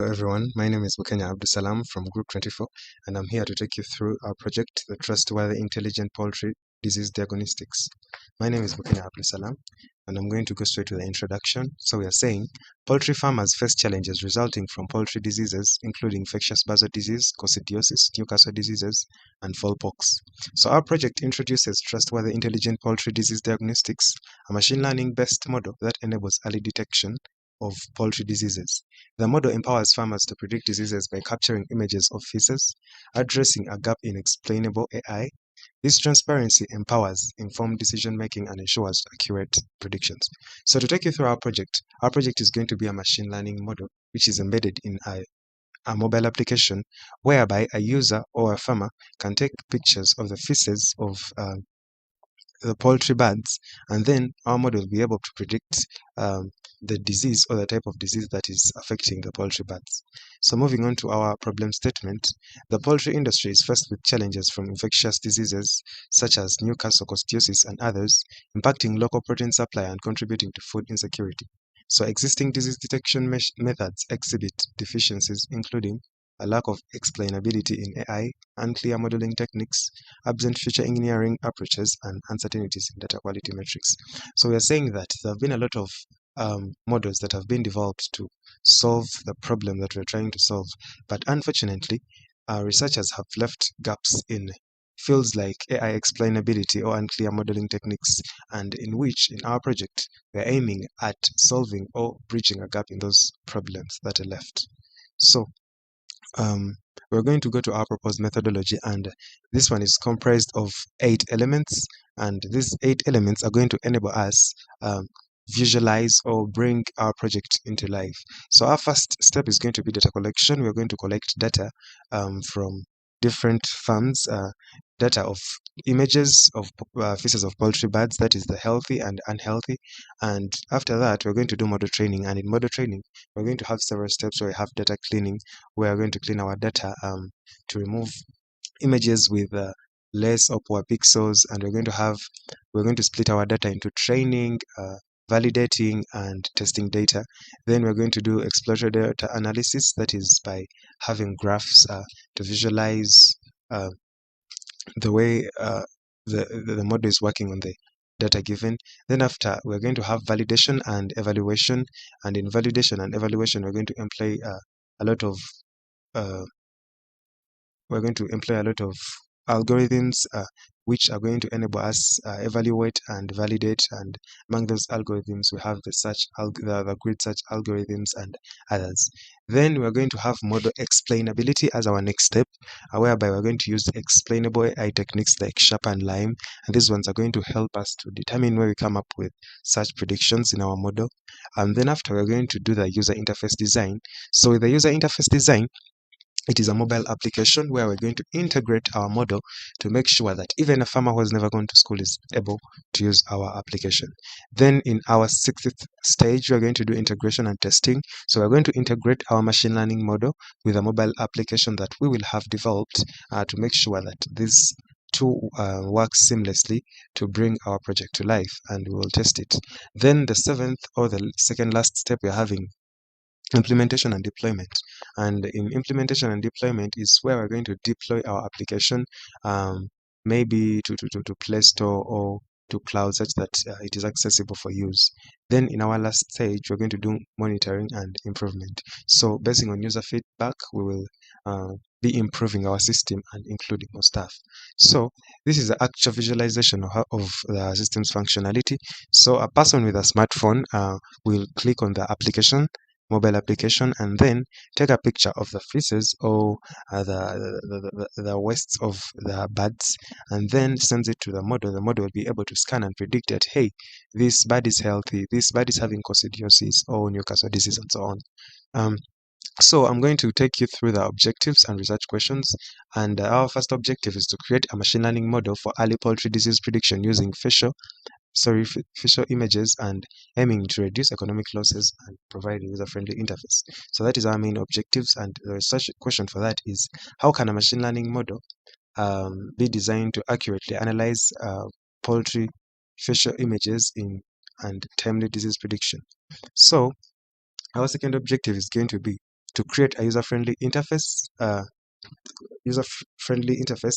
Hello everyone, my name is Bukenya Abdusalam from Group 24 and I'm here to take you through our project, the Trustworthy Intelligent Poultry Disease Diagnostics. My name is Bukenya Abdusalam and I'm going to go straight to the introduction. So we are saying, poultry farmers face challenges resulting from poultry diseases including infectious basal disease, coccidiosis, Newcastle diseases and fowlpox. So our project introduces Trustworthy Intelligent Poultry Disease Diagnostics, a machine learning based model that enables early detection of poultry diseases. The model empowers farmers to predict diseases by capturing images of feces, addressing a gap in explainable AI. This transparency empowers informed decision-making and ensures accurate predictions. So to take you through our project is going to be a machine learning model which is embedded in a mobile application whereby a user or a farmer can take pictures of the feces of the poultry birds, and then our model will be able to predict the disease or the type of disease that is affecting the poultry birds. So moving on to our problem statement, the poultry industry is faced with challenges from infectious diseases such as Newcastle, coccidiosis, and others, impacting local protein supply and contributing to food insecurity. So existing disease detection methods exhibit deficiencies, including a lack of explainability in AI, unclear modeling techniques, absent feature engineering approaches, and uncertainties in data quality metrics. So we are saying that there have been a lot of models that have been developed to solve the problem that we're trying to solve, but unfortunately, researchers have left gaps in fields like AI explainability or unclear modeling techniques, and in which, in our project, we're aiming at solving or bridging a gap in those problems that are left. So um, we're going to go to our proposed methodology, and this one is comprised of 8 elements, and these 8 elements are going to enable us visualize or bring our project into life. So our first step is going to be data collection. We're going to collect data from different farms, data of images of feces of poultry birds, that is the healthy and unhealthy. And after that, we're going to do model training, and in model training, we're going to have several steps where we have data cleaning. We are going to clean our data to remove images with less or poor pixels, and we're going to split our data into training, validating, and testing data. Then we're going to do exploratory data analysis, that is by having graphs to visualize the way the model is working on the data given. Then after, we're going to have validation and evaluation, and in validation and evaluation, we're going to employ a lot of algorithms which are going to enable us evaluate and validate, and among those algorithms we have the grid search algorithms and others. Then we're going to have model explainability as our next step, whereby we're going to use explainable AI techniques like Sharp and Lime, and these ones are going to help us to determine where we come up with such predictions in our model. And then after, we're going to do the user interface design. So with the user interface design, it is a mobile application where we're going to integrate our model to make sure that even a farmer who has never gone to school is able to use our application. Then in our sixth stage, we're going to do integration and testing. So we're going to integrate our machine learning model with a mobile application that we will have developed to make sure that these two work seamlessly to bring our project to life, and we will test it. Then the seventh, or the second last step, we're having implementation and deployment. And in implementation and deployment is where we're going to deploy our application, maybe to Play Store or to cloud, such that it is accessible for use. Then in our last stage, we're going to do monitoring and improvement. So basing on user feedback, we will be improving our system and including more stuff. So this is the actual visualization of the system's functionality. So a person with a smartphone will click on the application, mobile application, and then take a picture of the feces or the wastes of the birds, and then sends it to the model. The model will be able to scan and predict that, hey, this bird is healthy, this bird is having coccidiosis or Newcastle disease, and so on. So I'm going to take you through the objectives and research questions. And our first objective is to create a machine learning model for early poultry disease prediction using facial images, and aiming to reduce economic losses and provide a user-friendly interface. So that is our main objectives, and the research question for that is, how can a machine learning model be designed to accurately analyze poultry facial images and timely disease prediction? So our second objective is going to be to create a user-friendly interface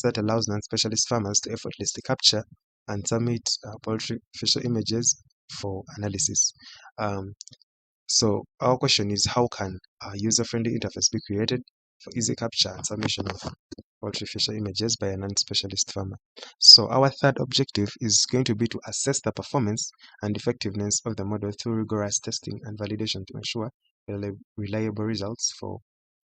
that allows non-specialist farmers to effortlessly capture and submit poultry facial images for analysis. So our question is, how can a user-friendly interface be created for easy capture and submission of poultry facial images by a non-specialist farmer? So our third objective is going to be to assess the performance and effectiveness of the model through rigorous testing and validation to ensure reliable results for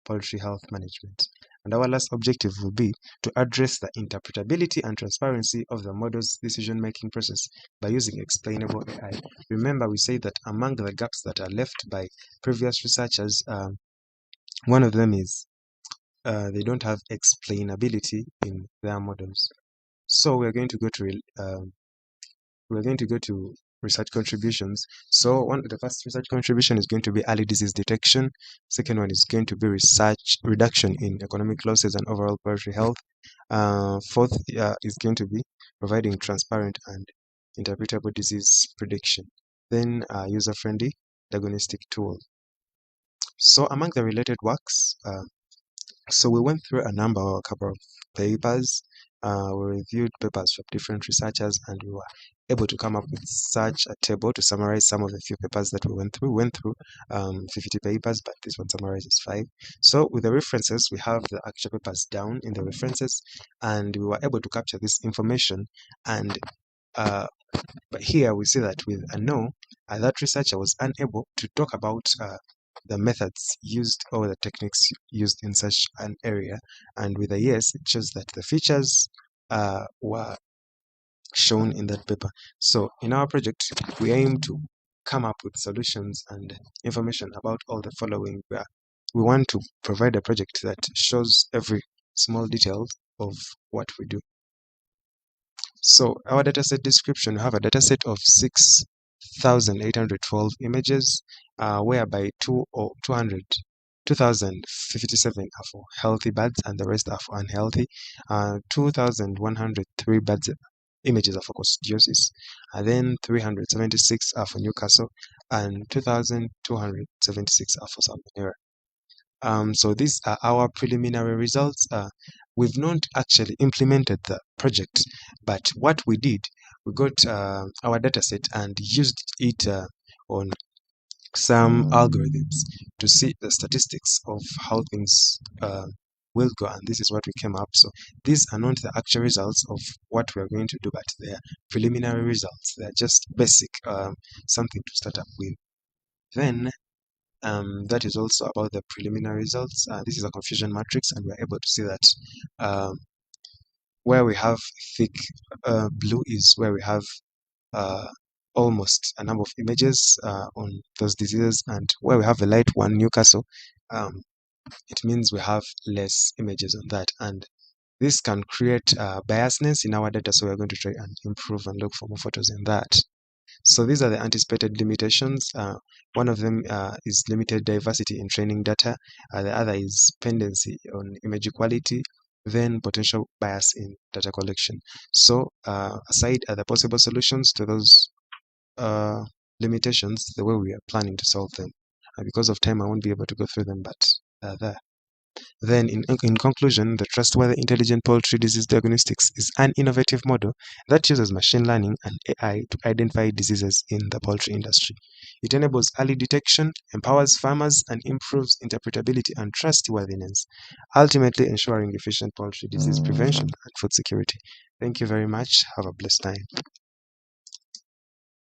poultry health management. And our last objective will be to address the interpretability and transparency of the model's decision-making process by using explainable AI. Remember, we say that among the gaps that are left by previous researchers, one of them is they don't have explainability in their models. So we're going to go to research contributions. So the first research contribution is going to be early disease detection. Second one is going to be research reduction in economic losses and overall poultry health. Fourth is going to be providing transparent and interpretable disease prediction. Then user-friendly diagnostic tool. So among the related works, so we went through a couple of papers. We reviewed papers from different researchers, and we were able to come up with such a table to summarize some of the few papers that we went through. We went through 50 papers, but this one summarizes 5. So with the references, we have the actual papers down in the references, and we were able to capture this information. And but here we see that with a no, that researcher was unable to talk about the methods used or the techniques used in such an area. And with a yes, it shows that the features were shown in that paper. So in our project, we aim to come up with solutions and information about all the following. We want to provide a project that shows every small detail of what we do. So our dataset description, we have a dataset of 6,812 images, whereby 2,057 are for healthy birds and the rest are for unhealthy. 2,103 birds images are for coccidiosis, and then 376 are for Newcastle, and 2,276 are for Salmonella. So these are our preliminary results. We've not actually implemented the project, but what we did, we got our dataset and used it on some algorithms to see the statistics of how things will go, and this is what we came up. So these are not the actual results of what we're going to do, but they are preliminary results. They are just basic, something to start up with. Then that is also about the preliminary results. This is a confusion matrix, and we're able to see that where we have thick blue is where we have almost a number of images on those diseases, and where we have a light one, Newcastle, it means we have less images on that, and this can create biasness in our data. So we're going to try and improve and look for more photos in that. So these are the anticipated limitations. One of them is limited diversity in training data. The other is pendency on image quality, then potential bias in data collection. So aside the possible solutions to those limitations, the way we are planning to solve them. Because of time, I won't be able to go through them, but there. Then, in conclusion, the Trustworthy Intelligent Poultry Disease Diagnostics is an innovative model that uses machine learning and AI to identify diseases in the poultry industry. It enables early detection, empowers farmers, and improves interpretability and trustworthiness, ultimately ensuring efficient poultry disease prevention and food security. Thank you very much. Have a blessed time.